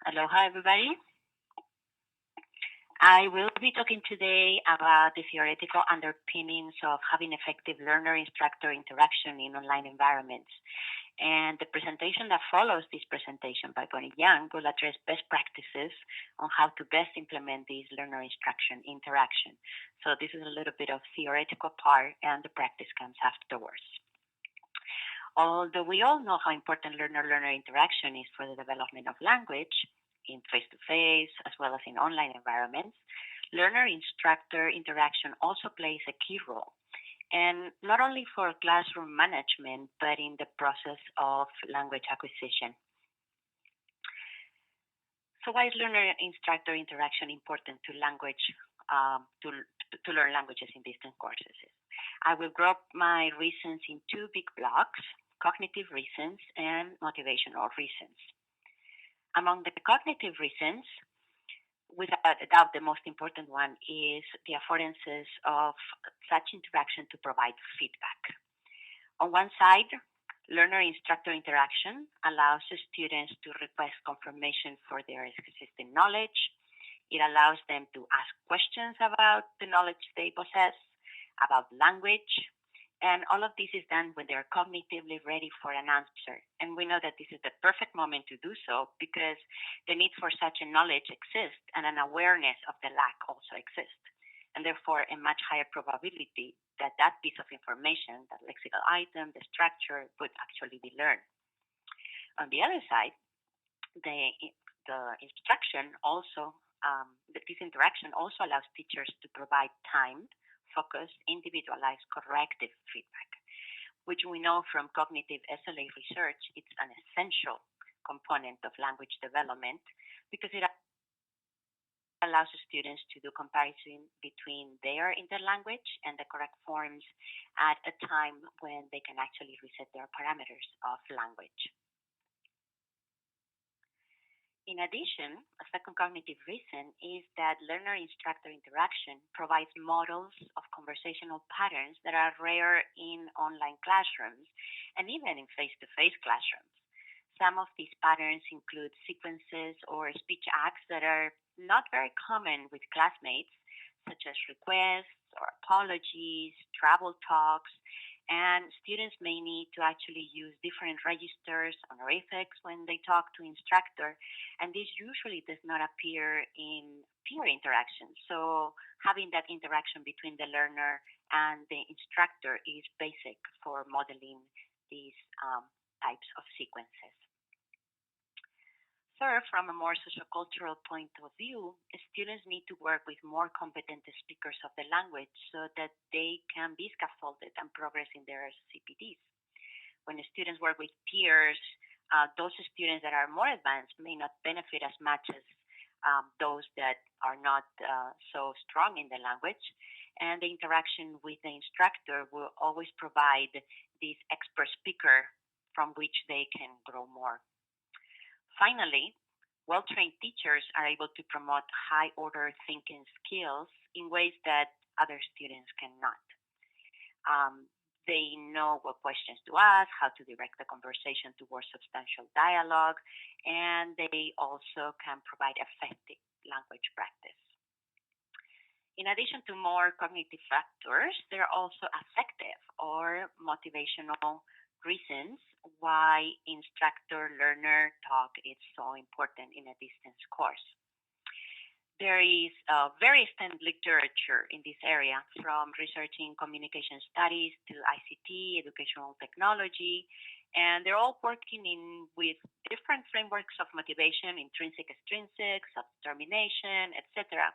Aloha, everybody. I will be talking today about the theoretical underpinnings of having effective learner-instructor interaction in online environments. And the presentation that follows this presentation by Bonnie Young will address best practices on how to best implement this learner instruction interaction. So this is a little bit of theoretical part, and the practice comes afterwards. Although we all know how important learner-learner interaction is for the development of language in face-to-face as well as in online environments, learner-instructor interaction also plays a key role, and not only for classroom management, but in the process of language acquisition. So why is learner-instructor interaction important to language, to learn languages in distance courses? I will group my reasons in two big blocks: cognitive reasons and motivational reasons. Among the cognitive reasons, without a doubt, the most important one is the affordances of such interaction to provide feedback. On one side, learner-instructor interaction allows students to request confirmation for their existing knowledge. It allows them to ask questions about the knowledge they possess, about language, and all of this is done when they're cognitively ready for an answer. And we know that this is the perfect moment to do so because the need for such a knowledge exists and an awareness of the lack also exists. And therefore, a much higher probability that that piece of information, that lexical item, the structure, would actually be learned. On the other side, the instruction also, this interaction also allows teachers to provide timed, focused, individualized, corrective feedback, which we know from cognitive SLA research, it's an essential component of language development because it allows students to do comparison between their interlanguage and the correct forms at a time when they can actually reset their parameters of language. In addition, a second cognitive reason is that learner-instructor interaction provides models of conversational patterns that are rare in online classrooms and even in face-to-face classrooms. Some of these patterns include sequences or speech acts that are not very common with classmates, such as requests or apologies, travel talks, and students may need to actually use different registers, honorifics when they talk to instructor, and this usually does not appear in peer interaction. So having that interaction between the learner and the instructor is basic for modeling these types of sequences. Third, from a more sociocultural point of view, students need to work with more competent speakers of the language so that they can be scaffolded and progress in their CPDs. When the students work with peers, those students that are more advanced may not benefit as much as those that are not so strong in the language. And the interaction with the instructor will always provide this expert speaker from which they can grow more. Finally, well-trained teachers are able to promote high-order thinking skills in ways that other students cannot. They know what questions to ask, how to direct the conversation towards substantial dialogue, and they also can provide effective language practice. In addition to more cognitive factors, there are also affective or motivational reasons why instructor-learner talk is so important in a distance course. There is very extensive literature in this area, from researching communication studies to ICT, educational technology, and they're all working with different frameworks of motivation, intrinsic, extrinsic, self-determination, etc.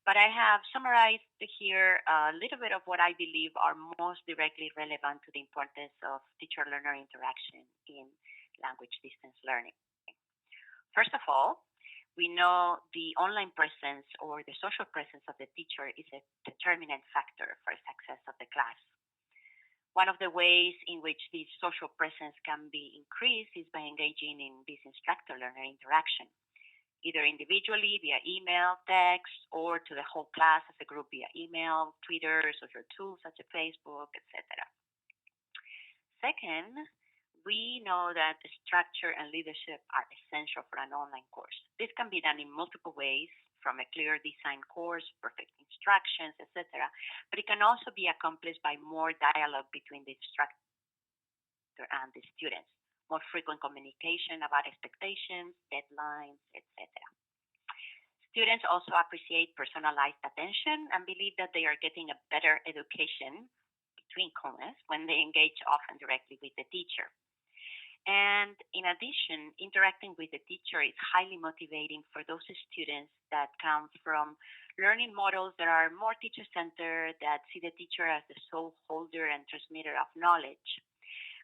But I have summarized here a little bit of what I believe are most directly relevant to the importance of teacher-learner interaction in language distance learning. First of all, we know the online presence or the social presence of the teacher is a determinant factor for success of the class. One of the ways in which this social presence can be increased is by engaging in this instructor-learner interaction, either individually via email, text, or to the whole class as a group via email, Twitter, social tools such as Facebook, etc. Second, we know that the structure and leadership are essential for an online course. This can be done in multiple ways, from a clear design course, perfect instructions, etc. But it can also be accomplished by more dialogue between the instructor and the students, more frequent communication about expectations, deadlines, etc. Students also appreciate personalized attention and believe that they are getting a better education, between commas, when they engage often directly with the teacher. And in addition, interacting with the teacher is highly motivating for those students that come from learning models that are more teacher-centered, that see the teacher as the sole holder and transmitter of knowledge.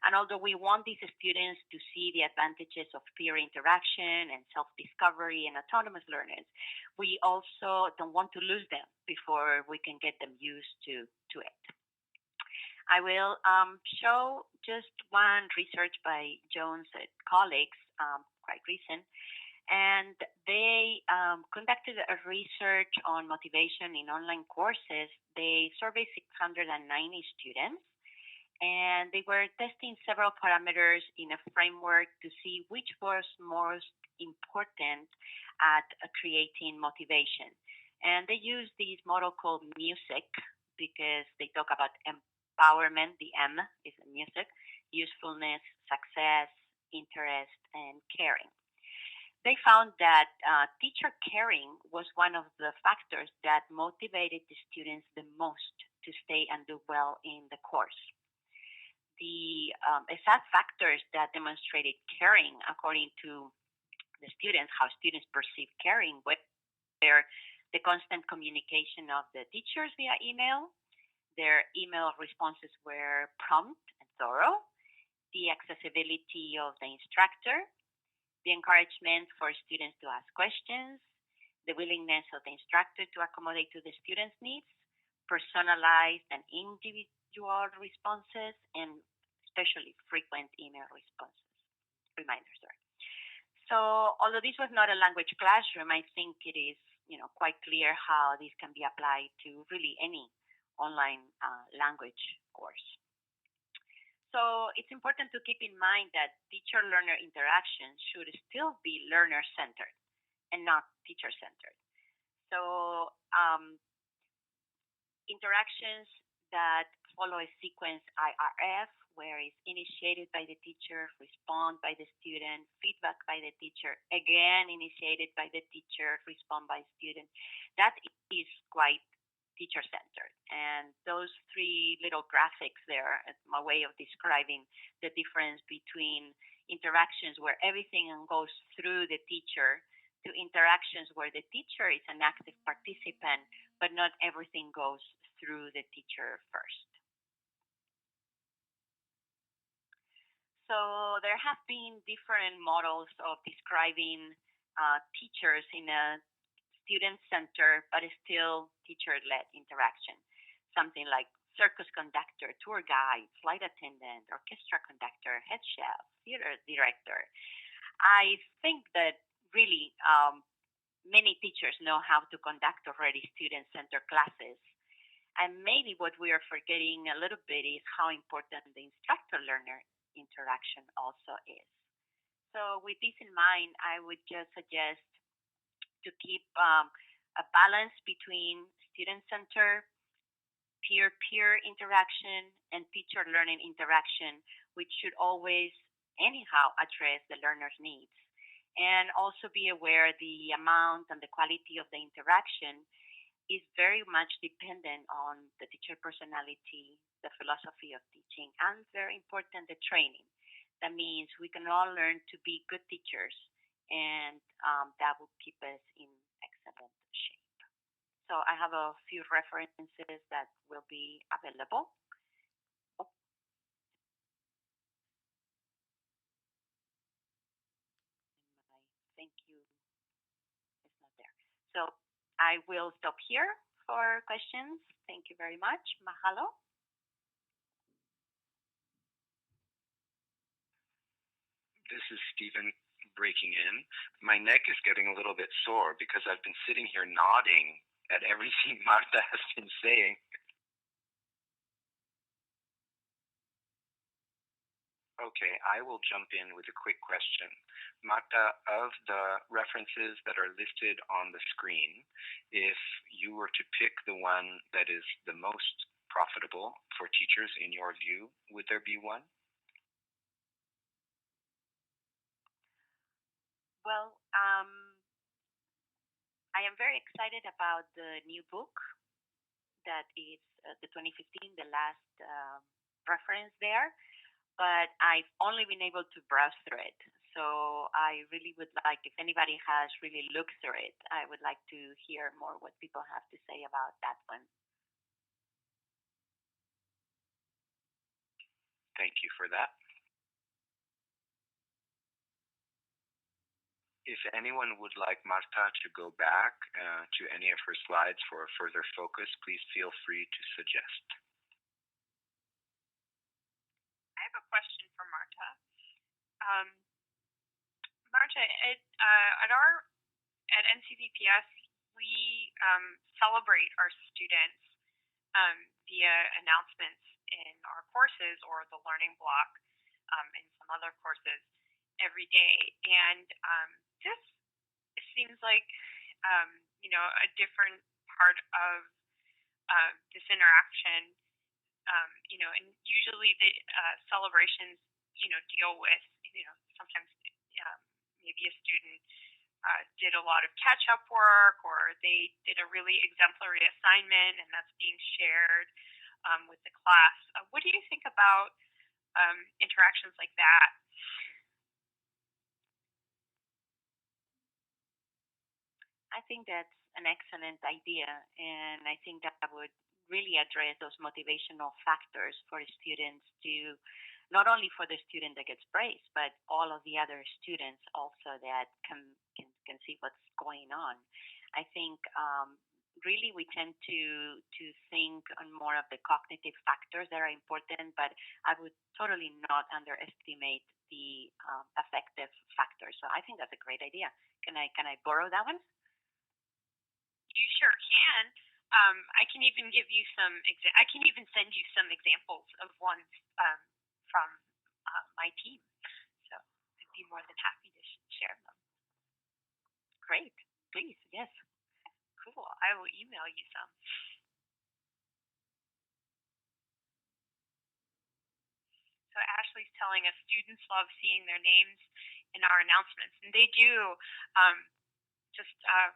And although we want these students to see the advantages of peer interaction and self-discovery and autonomous learners, we also don't want to lose them before we can get them used to it. I will show just one research by Jones and colleagues, quite recent, and they conducted a research on motivation in online courses. They surveyed 690 students, and they were testing several parameters in a framework to see which was most important at creating motivation. And they used this model called MUSIC because they talk about empowerment, the M is the music, usefulness, success, interest, and caring. They found that teacher caring was one of the factors that motivated the students the most to stay and do well in the course. The exact factors that demonstrated caring, according to the students, how students perceive caring, were the constant communication of the teachers via email. Their email responses were prompt and thorough, the accessibility of the instructor, the encouragement for students to ask questions, the willingness of the instructor to accommodate to the students' needs, personalized and individual responses, and especially frequent email reminders. So although this was not a language classroom, I think it is quite clear how this can be applied to really any online language course. So it's important to keep in mind that teacher-learner interactions should still be learner-centered and not teacher-centered. So interactions that follow a sequence IRF, where it's initiated by the teacher, respond by the student, feedback by the teacher, again initiated by the teacher, respond by student, that is quite teacher-centered. And those three little graphics there are my way of describing the difference between interactions where everything goes through the teacher to interactions where the teacher is an active participant, but not everything goes through the teacher first. So there have been different models of describing teachers in a student-centered but still teacher-led interaction. Something like circus conductor, tour guide, flight attendant, orchestra conductor, head chef, theater director. I think that really many teachers know how to conduct already student-centered classes. And maybe what we are forgetting a little bit is how important the instructor-learner interaction also is. So with this in mind, I would just suggest to keep a balance between student-centered, peer-peer interaction, and teacher-learning interaction, which should always, anyhow, address the learner's needs. And also be aware the amount and the quality of the interaction is very much dependent on the teacher personality, the philosophy of teaching, and very important, the training. That means we can all learn to be good teachers, and that will keep us in excellent shape. So I have a few references that will be available. My thank you is not there. So I will stop here for questions. Thank you very much. Mahalo. This is Stephen breaking in. My neck is getting a little bit sore because I've been sitting here nodding at everything Marta has been saying. Okay, I will jump in with a quick question. Marta, of the references that are listed on the screen, if you were to pick the one that is the most profitable for teachers in your view, would there be one? Well, I am very excited about the new book that is the 2015, the last reference there, but I've only been able to browse through it. So I really would like, if anybody has really looked through it, I would like to hear more what people have to say about that one. Thank you for that. If anyone would like Marta to go back to any of her slides for further focus, please feel free to suggest. I have a question for Marta. Marta, at NCVPS, we celebrate our students via announcements in our courses or the learning block in some other courses every day. And this seems like a different part of this interaction. And usually the celebrations deal with sometimes maybe a student did a lot of catch-up work, or they did a really exemplary assignment, and that's being shared with the class. What do you think about interactions like that? I think that's an excellent idea, and I think that would really address those motivational factors for students to, not only for the student that gets praised, but all of the other students also that can see what's going on. I think really we tend to think on more of the cognitive factors that are important, but I would totally not underestimate the affective factors. So I think that's a great idea. Can I borrow that one? You sure can. I can even give you some. I can even send you some examples of ones from my team. So I'd be more than happy to share them. Great, please, yes. Cool. I will email you some. So Ashley's telling us students love seeing their names in our announcements, and they do. Just a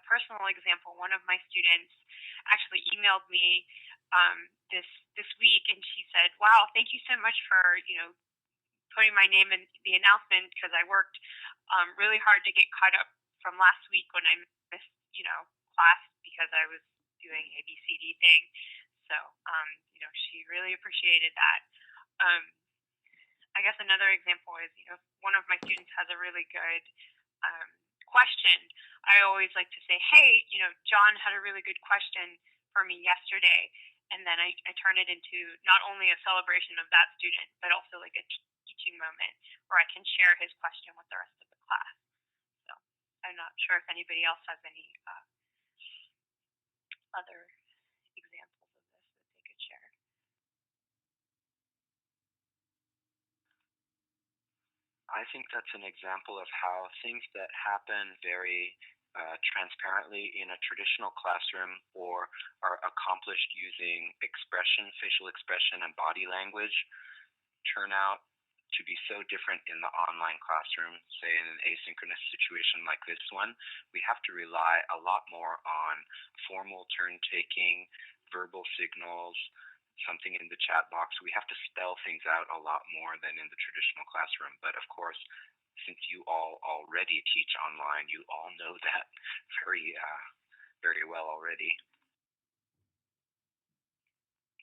personal example. One of my students actually emailed me this week, and she said, "Wow, thank you so much for putting my name in the announcement, because I worked really hard to get caught up from last week when I missed class because I was doing ABCD thing." So she really appreciated that. I guess another example is one of my students has a really good question. I always like to say, "Hey, John had a really good question for me yesterday," and then I turn it into not only a celebration of that student, but also like a teaching moment where I can share his question with the rest of the class. So I'm not sure if anybody else has any other examples of this that they could share. I think that's an example of how things that happen very transparently in a traditional classroom or are accomplished using expression, facial expression, and body language turn out to be so different in the online classroom. Say in an asynchronous situation like this one, we have to rely a lot more on formal turn taking, verbal signals, something in the chat box. We have to spell things out a lot more than in the traditional classroom. But of course, since you all already teach online, you all know that very well already.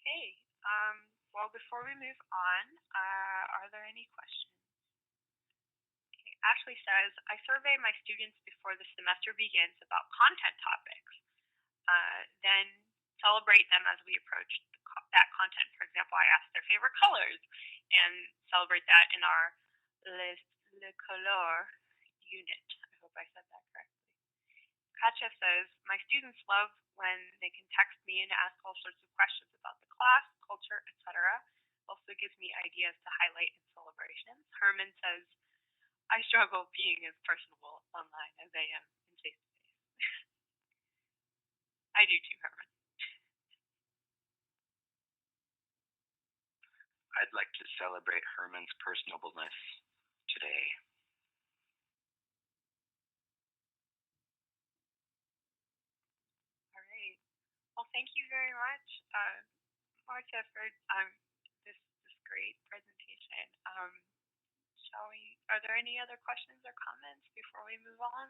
Okay. Well, before we move on, are there any questions? Okay. Ashley says, "I survey my students before the semester begins about content topics, then celebrate them as we approach that content. For example, I ask their favorite colors and celebrate that in our Le Couleur unit." I hope I said that correctly. Katja says, "My students love when they can text me and ask all sorts of questions about the class, culture, etc. also gives me ideas to highlight in celebrations. Herman says, I struggle being as personable online as I am in face-to-face. I do too, Herman. I'd like to celebrate Herman's personableness today. All right. Well, thank you very much, Marcia, for this great presentation. Are there any other questions or comments before we move on?